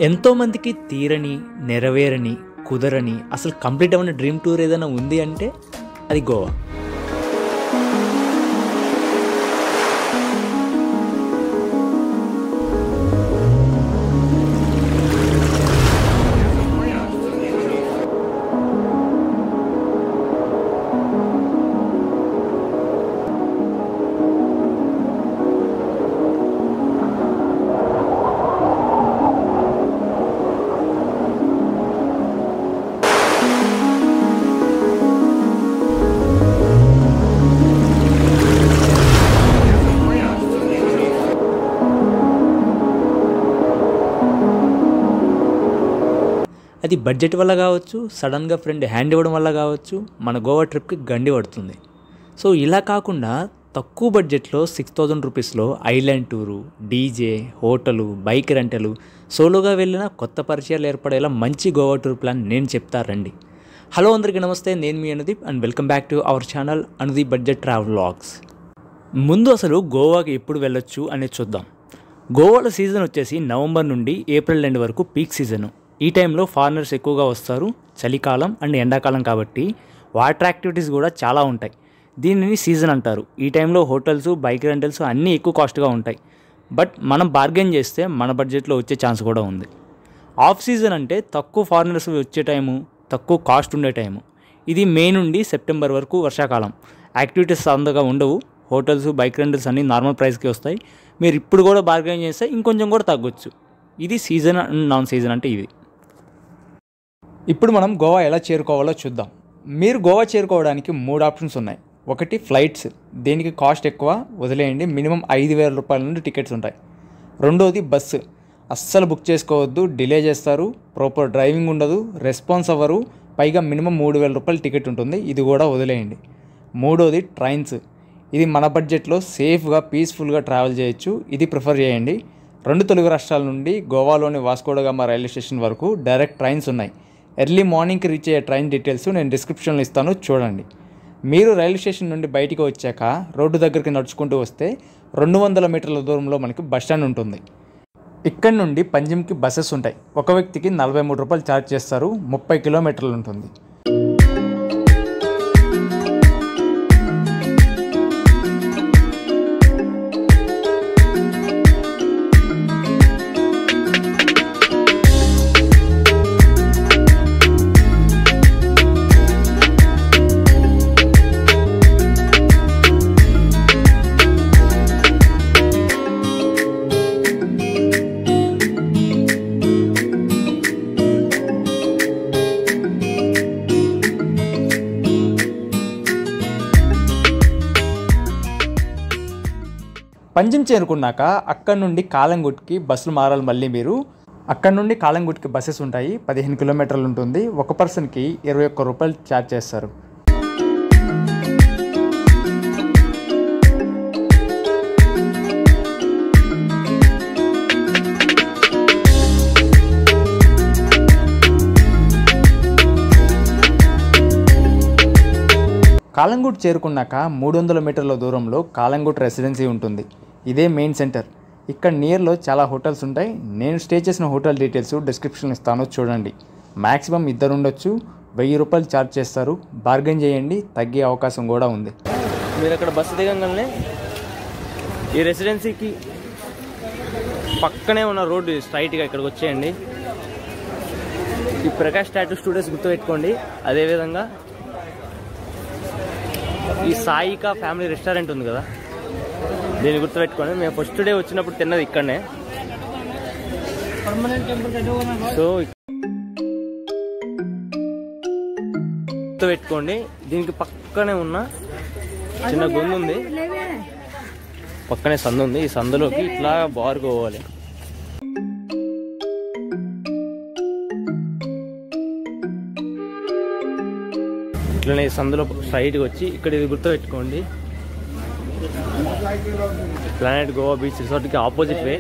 ఎంతోమందికి తీరని, నెరవేరని, కుదరని, అసలు కంప్లీట్ అవ్వని డ్రీమ్ టూర్ ఏదైనా ఉంది అంటే అది గోవా. అది బడ్జెట్ వల్ల కావచ్చు, సడన్గా ఫ్రెండ్ హ్యాండ్ ఇవ్వడం వల్ల కావచ్చు, మన గోవా ట్రిప్కి గండి పడుతుంది. సో ఇలా కాకుండా తక్కువ బడ్జెట్లో 6,000 రూపీస్లో island tour, DJ, hotel, bike rental, సోలోగా వెళ్ళిన కొత్త పరిచయాలు ఏర్పడేలా మంచి గోవా టూర్ ప్లాన్ నేను చెప్తా రండి. హలో అందరికీ నమస్తే, నేను మీ Anudeep and welcome back to our channel Anudeep budget travel vlogs. ముందు అసలు గోవాకి ఎప్పుడు వెళ్ళొచ్చు అనేది చూద్దాం. గోవాలో సీజన్ వచ్చేసి నవంబర్ నుండి ఏప్రిల్ ఎండ్ వరకు పీక్ సీజను. ఈ టైంలో ఫారినర్స్ ఎక్కువగా వస్తారు. చలికాలం అండ్ ఎండాకాలం కాబట్టి వాటర్ యాక్టివిటీస్ కూడా చాలా ఉంటాయి. దీనిని సీజన్ అంటారు. ఈ టైంలో హోటల్స్, బైక్ రెంటల్స్ అన్నీ ఎక్కువ కాస్ట్గా ఉంటాయి. బట్ మనం బార్గెన్ చేస్తే మన బడ్జెట్లో వచ్చే ఛాన్స్ కూడా ఉంది. ఆఫ్ సీజన్ అంటే తక్కువ ఫారినర్స్ వచ్చే టైము, తక్కువ కాస్ట్ ఉండే టైము. ఇది మే నుండి సెప్టెంబర్ వరకు వర్షాకాలం. యాక్టివిటీస్ అంతగా ఉండవు. హోటల్స్, బైక్ రెంటల్స్ అన్నీ నార్మల్ ప్రైస్కి వస్తాయి. మీరు ఇప్పుడు కూడా బార్గెన్ చేస్తే ఇంకొంచెం కూడా తగ్గొచ్చు. ఇది సీజన్ అండ్ నాన్ సీజన్ అంటే ఇది. ఇప్పుడు మనం గోవా ఎలా చేరుకోవాలో చూద్దాం. మీరు గోవా చేరుకోవడానికి 3 ఆప్షన్స్ ఉన్నాయి. ఒకటి ఫ్లైట్స్, దీనికి కాస్ట్ ఎక్కువ, వదిలేయండి, మినిమం 5,000 రూపాయల నుండి టికెట్స్ ఉంటాయి. రెండోది బస్సు, అస్సలు బుక్ చేసుకోవద్దు, డిలే చేస్తారు, ప్రాపర్ డ్రైవింగ్ ఉండదు, రెస్పాన్స్ అవ్వరు, పైగా మినిమం 3,000 రూపాయల టికెట్ ఉంటుంది, ఇది కూడా వదిలేయండి. మూడోది ట్రైన్స్, ఇది మన బడ్జెట్లో సేఫ్గా, పీస్ఫుల్గా ట్రావెల్ చేయొచ్చు, ఇది ప్రిఫర్ చేయండి. 2 తెలుగు రాష్ట్రాల నుండి గోవాలోని వాస్కోడగామా రైల్వే స్టేషన్ వరకు డైరెక్ట్ ట్రైన్స్ ఉన్నాయి. ఎర్లీ మార్నింగ్కి రీచ్ అయ్యే ట్రైన్ డీటెయిల్స్ నేను డిస్క్రిప్షన్లో ఇస్తాను, చూడండి. మీరు రైల్వే స్టేషన్ నుండి బయటికి వచ్చాక రోడ్డు దగ్గరికి నడుచుకుంటూ వస్తే 200 మీటర్ల దూరంలో మనకి బస్టాండ్ ఉంటుంది. ఇక్కడి నుండి పంజిమ్కి బస్సెస్ ఉంటాయి. ఒక వ్యక్తికి 43 రూపాయలు ఛార్జ్ చేస్తారు. 30 కిలోమీటర్లు ఉంటుంది. పంజిమ్ చేరుకున్నాక అక్కడ నుండి కాలంగుట్కి బస్సులు మారాలి. మళ్ళీ మీరు అక్కడ నుండి కాలంగుట్కి బస్సెస్ ఉంటాయి. 15 కిలోమీటర్లు ఉంటుంది. ఒక పర్సన్కి 21 రూపాయలు ఛార్జ్ చేస్తారు. కాలంగుట్ చేరుకున్నాక 300 మీటర్ల దూరంలో కాలంగుట్ రెసిడెన్సీ ఉంటుంది. ఇదే మెయిన్ సెంటర్. ఇక్కడ నియర్లో చాలా హోటల్స్ ఉంటాయి. నేను స్టే చేసిన హోటల్ డీటెయిల్స్ డిస్క్రిప్షన్ ఇస్తాను, చూడండి. మ్యాక్సిమం 2 ఉండొచ్చు. 1000 రూపాయలు ఛార్జ్ చేస్తారు. బార్గెన్ చేయండి, తగ్గే అవకాశం కూడా ఉంది. మీరు అక్కడ బస్సు దిగంగానే ఈ రెసిడెన్సీకి పక్కనే ఉన్న రోడ్డు స్ట్రైట్గా ఇక్కడికి వచ్చేయండి. ఈ ప్రకాష్ టాటూ స్టూడియోస్ గుర్తుపెట్టుకోండి. అదేవిధంగా ఈ సాయికా ఫ్యామిలీ రెస్టారెంట్ ఉంది కదా, దీన్ని గుర్తుపెట్టుకోండి. మేము ఫస్ట్ డే వచ్చినప్పుడు తిన్నది ఇక్కడనే. సో గుర్తుపెట్టుకోండి. దీనికి పక్కనే ఉన్న చిన్న గొంతు ఉంది, పక్కనే సందు ఉంది. ఈ సందులోకి ఇట్లా బారుకు పోవాలి. ఇట్లనే ఈ సందులో స్ట్రైట్గా వచ్చి ఇక్కడ ఇది గుర్తుపెట్టుకోండి. ప్లానెట్ గోవా బీచ్ రిసార్ట్కి ఆపోజిట్ వే.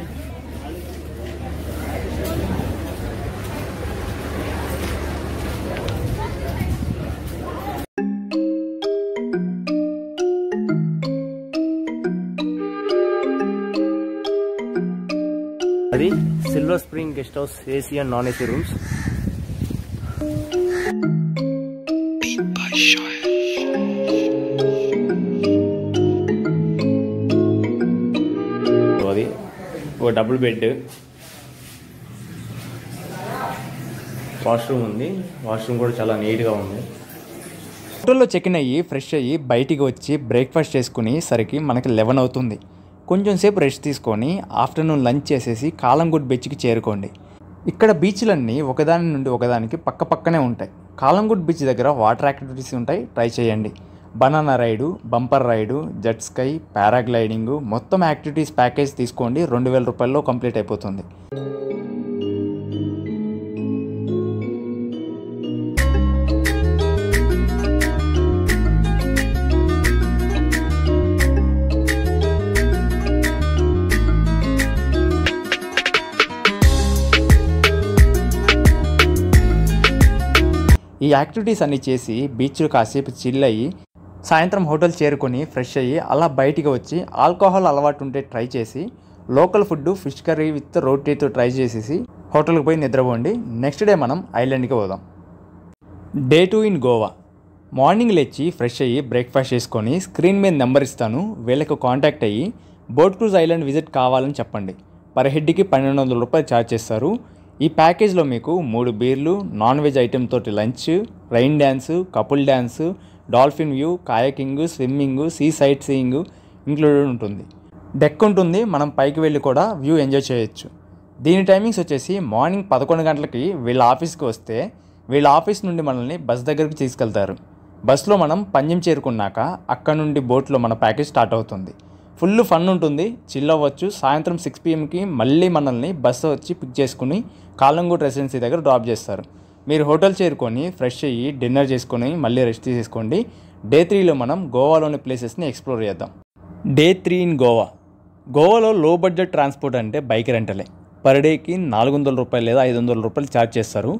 అది silver spring guest house AC and non AC rooms. అది ఒక డబుల్ బెడ్, వాష్రూమ్ ఉంది. వాష్రూమ్ కూడా చాలా నీట్గా ఉంది. హోటల్లో చెక్-ఇన్ అయ్యి ఫ్రెష్ అయ్యి బయటికి వచ్చి బ్రేక్ఫాస్ట్ చేసుకుని సరికి మనకి 11 అవుతుంది. కొంచెం సేపు రెస్ట్ తీసుకొని ఆఫ్టర్నూన్ లంచ్ చేసేసి కాలంగుట్ బీచ్కి చేరుకోండి. ఇక్కడ బీచ్లన్నీ ఒకదాని నుండి ఒకదానికి పక్క పక్కనే ఉంటాయి. కాలంగుట్ బీచ్ దగ్గర వాటర్ యాక్టివిటీస్ ఉంటాయి, ట్రై చేయండి. Banana ride, bumper ride, jet ski, paragliding, మొత్తం యాక్టివిటీస్ ప్యాకేజ్ తీసుకోండి. 2000 రూపాయల్లో కంప్లీట్ అయిపోతుంది. ఈ యాక్టివిటీస్ అన్నీ చేసి బీచ్లో కాసేపు చిల్ అయ్యి సాయంత్రం హోటల్ చేరుకొని ఫ్రెష్ అయ్యి అలా బయటికి వచ్చి ఆల్కహాల్ అలవాటు ఉంటే ట్రై చేసి local food fish curry with రోటీతో ట్రై చేసేసి హోటల్కి పోయి నిద్రపోండి. నెక్స్ట్ డే మనం ఐలాండ్కి పోదాం. Day 2 in Goa. మార్నింగ్ లేచి ఫ్రెష్ అయ్యి బ్రేక్ఫాస్ట్ చేసుకొని స్క్రీన్ మీద నెంబర్ ఇస్తాను, వీళ్ళకి కాంటాక్ట్ అయ్యి బోట్ క్రూజ్ ఐలాండ్ విజిట్ కావాలని చెప్పండి. పర్ హెడ్కి 1200 రూపాయలు ఛార్జ్ చేస్తారు. ఈ ప్యాకేజ్లో మీకు 3 బీర్లు, నాన్ వెజ్ ఐటెం తోటి lunch, rain dance, couple dance, dolphin view, kayaking, swimming, sea sightseeing included ఉంటుంది. డెక్ ఉంటుంది, మనం పైకి వెళ్ళి కూడా వ్యూ ఎంజాయ్ చేయొచ్చు. దీని టైమింగ్స్ వచ్చేసి మార్నింగ్ 11 గంటలకి వీళ్ళ ఆఫీస్కి వస్తే వీళ్ళ ఆఫీస్ నుండి మనల్ని బస్ దగ్గరికి తీసుకెళ్తారు. బస్లో మనం పంజం చేరుకున్నాక అక్కడ నుండి బోట్లో మన ప్యాకేజ్ స్టార్ట్ అవుతుంది. ఫుల్ ఫన్ ఉంటుంది, చిల్ అవ్వచ్చు. సాయంత్రం 6 PM మళ్ళీ మనల్ని బస్సు వచ్చి పిక్ చేసుకుని కాలంగుట్ రెసిడెన్సీ దగ్గర డ్రాప్ చేస్తారు. మీరు హోటల్ చేరుకొని ఫ్రెష్ అయ్యి డిన్నర్ చేసుకొని మళ్ళీ రెస్ట్ తీసేసుకోండి. డే 3లో మనం గోవాలోని ప్లేసెస్ని ఎక్స్ప్లోర్ చేద్దాం. Day 3 in Goa. గోవాలో లో బడ్జెట్ ట్రాన్స్పోర్ట్ అంటే బైక్ రెంటలే. పర్ డేకి 400 రూపాయలు లేదా 500 రూపాయలు ఛార్జ్ చేస్తారు.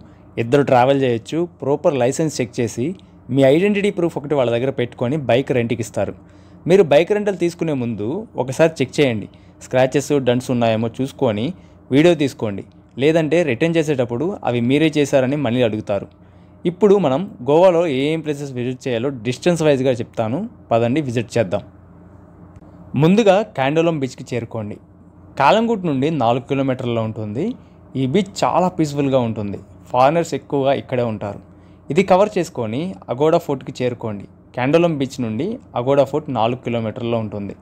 ఇద్దరు ట్రావెల్ చేయొచ్చు. ప్రాపర్ లైసెన్స్ చెక్ చేసి మీ ఐడెంటిటీ ప్రూఫ్ ఒకటి వాళ్ళ దగ్గర పెట్టుకొని బైక్ రెంట్కి ఇస్తారు. మీరు బైక్ రెంటల్ తీసుకునే ముందు ఒకసారి చెక్ చేయండి, స్క్రాచెస్ డంట్స్ ఉన్నాయేమో చూసుకొని వీడియో తీసుకోండి. లేదంటే రిటర్న్ చేసేటప్పుడు అవి మీరే చేశారని మళ్ళీ అడుగుతారు. ఇప్పుడు మనం గోవాలో ఏం ప్లేసెస్ విజిట్ చేయాలో డిస్టెన్స్ వైజ్గా చెప్తాను, పదండి విజిట్ చేద్దాం. ముందుగా క్యాండోలం బీచ్కి చేరుకోండి. కాలంగుట్ నుండి 4 కిలోమీటర్లలో ఉంటుంది. ఈ బీచ్ చాలా పీస్ఫుల్గా ఉంటుంది. ఫారినర్స్ ఎక్కువగా ఇక్కడే ఉంటారు. ఇది కవర్ చేసుకొని అగోడా ఫోర్ట్కి చేరుకోండి. క్యాండోలం బీచ్ నుండి అగోడా ఫోర్ట్ 4 కిలోమీటర్లలో ఉంటుంది.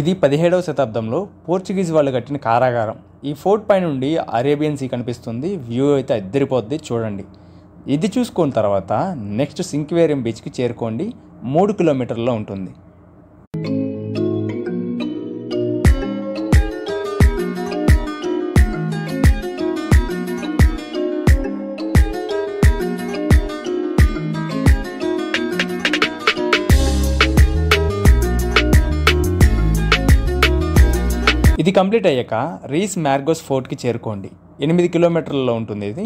ఇది 17వ శతాబ్దంలో పోర్చుగీస్ వాళ్ళు కట్టిన కారాగారం. ఈ ఫోర్ట్ పై నుండి అరేబియన్ సీ కనిపిస్తుంది. వ్యూ అయితే అద్దరిపోద్ది, చూడండి. ఇది చూసుకున్న తర్వాత నెక్స్ట్ సింక్వేరియం బీచ్కి చేరుకోండి. 3 కిలోమీటర్లలో ఉంటుంది. ఇది కంప్లీట్ అయ్యాక రీస్ మ్యార్గోస్ ఫోర్ట్కి చేరుకోండి. 8 కిలోమీటర్లలో ఉంటుంది ఇది.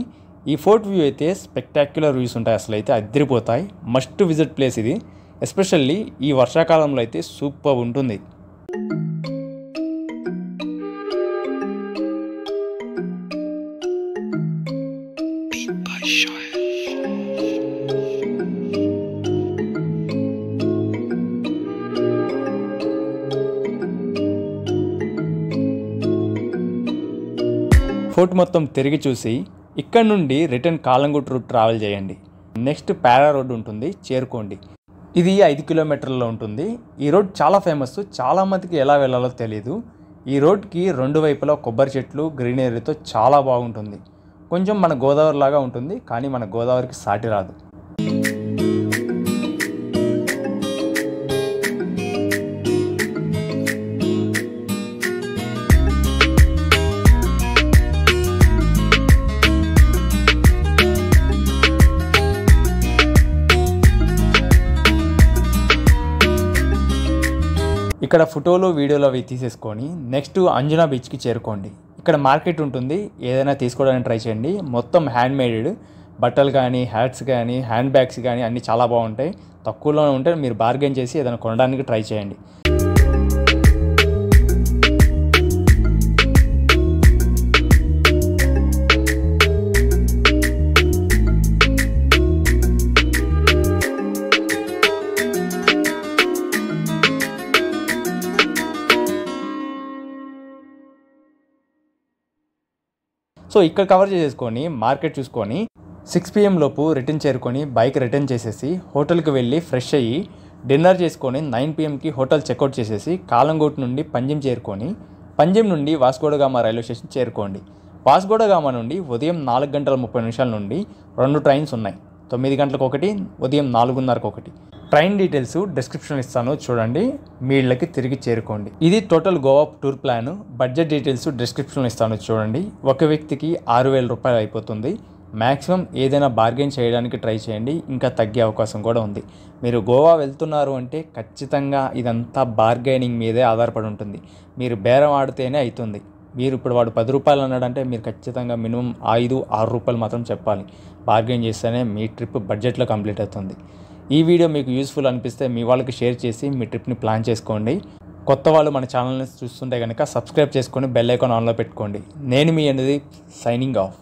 ఈ ఫోర్ట్ వ్యూ అయితే స్పెక్టాక్యులర్ వ్యూస్ ఉంటాయి, అసలు అయితే అద్దరిపోతాయి. మస్ట్ విజిట్ ప్లేస్ ఇది. ఎస్పెషల్లీ ఈ వర్షాకాలంలో అయితే సూపర్ ఉంటుంది. ఫోర్ట్ మొత్తం తిరిగి చూసి ఇక్కడ నుండి రిటర్న్ కాలంగుట్ రూట్ ట్రావెల్ చేయండి. నెక్స్ట్ పారా రోడ్ ఉంటుంది, చేరుకోండి. ఇది 5 కిలోమీటర్లలో ఉంటుంది. ఈ రోడ్ చాలా ఫేమస్, చాలామందికి ఎలా వెళ్ళాలో తెలియదు. ఈ రోడ్కి 2 వైపులా కొబ్బరి చెట్లు గ్రీనరీతో చాలా బాగుంటుంది. కొంచెం మన గోదావరి లాగా ఉంటుంది, కానీ మన గోదావరికి సాటి రాదు. ఇక్కడ ఫోటోలు వీడియోలు అవి తీసేసుకొని నెక్స్ట్ అంజనా బీచ్కి చేరుకోండి. ఇక్కడ మార్కెట్ ఉంటుంది, ఏదైనా తీసుకోవడానికి ట్రై చేయండి. మొత్తం హ్యాండ్మేడ్ బట్టలు కానీ, హ్యాట్స్ కానీ, హ్యాండ్ బ్యాగ్స్ కానీ అన్నీ చాలా బాగుంటాయి. తక్కువలో ఉంటే మీరు బార్గెన్ చేసి ఏదైనా కొనడానికి ట్రై చేయండి. సో ఇక్కడ కవర్ చేసేసుకొని మార్కెట్ చూసుకొని 6 PM లోపు రిటర్న్ చేరుకొని బైక్ రిటర్న్ చేసేసి హోటల్కి వెళ్ళి ఫ్రెష్ అయ్యి డిన్నర్ చేసుకొని 9 PMకి హోటల్ చెక్అవుట్ చేసేసి కాలంగోట్ నుండి పంజిమ్ చేరుకొని పంజిమ్ నుండి వాస్కోడగామా రైల్వే స్టేషన్ చేరుకోండి. వాస్కోడగామా నుండి ఉదయం 4:30 నుండి 2 ట్రైన్స్ ఉన్నాయి. 9 గంటలకు ఒకటి, ఉదయం 4:30కు ఒకటి. ట్రైన్ డీటెయిల్స్ డిస్క్రిప్షన్ ఇస్తాను, చూడండి. మీ ఇళ్ళకి తిరిగి చేరుకోండి. ఇది total Goa tour plan. Budget details డిస్క్రిప్షన్లో ఇస్తాను, చూడండి. ఒక వ్యక్తికి 6,000 రూపాయలు అయిపోతుంది. మ్యాక్సిమం ఏదైనా బార్గెన్ చేయడానికి ట్రై చేయండి, ఇంకా తగ్గే అవకాశం కూడా ఉంది. మీరు గోవా వెళ్తున్నారు అంటే ఖచ్చితంగా ఇదంతా బార్గెనింగ్ మీదే ఆధారపడి ఉంటుంది. మీరు బేరం ఆడితేనే అవుతుంది. మీరు ఇప్పుడు వాడు 10 రూపాయలు అన్నాడంటే మీరు ఖచ్చితంగా మినిమం 5-6 రూపాయలు మాత్రం చెప్పాలి. బార్గెన్ చేస్తేనే మీ ట్రిప్ బడ్జెట్లో కంప్లీట్ అవుతుంది. ఈ వీడియో మీకు యూస్ఫుల్ అనిపిస్తే మీ వాళ్ళకి షేర్ చేసి మీ ట్రిప్ని ప్లాన్ చేసుకోండి. కొత్త వాళ్ళు మన ఛానల్ని చూస్తుంటే కనుక సబ్స్క్రైబ్ చేసుకొని బెల్ ఐకాన్ ఆన్లో పెట్టుకోండి. నేను మీ అనేది సైనింగ్ ఆఫ్.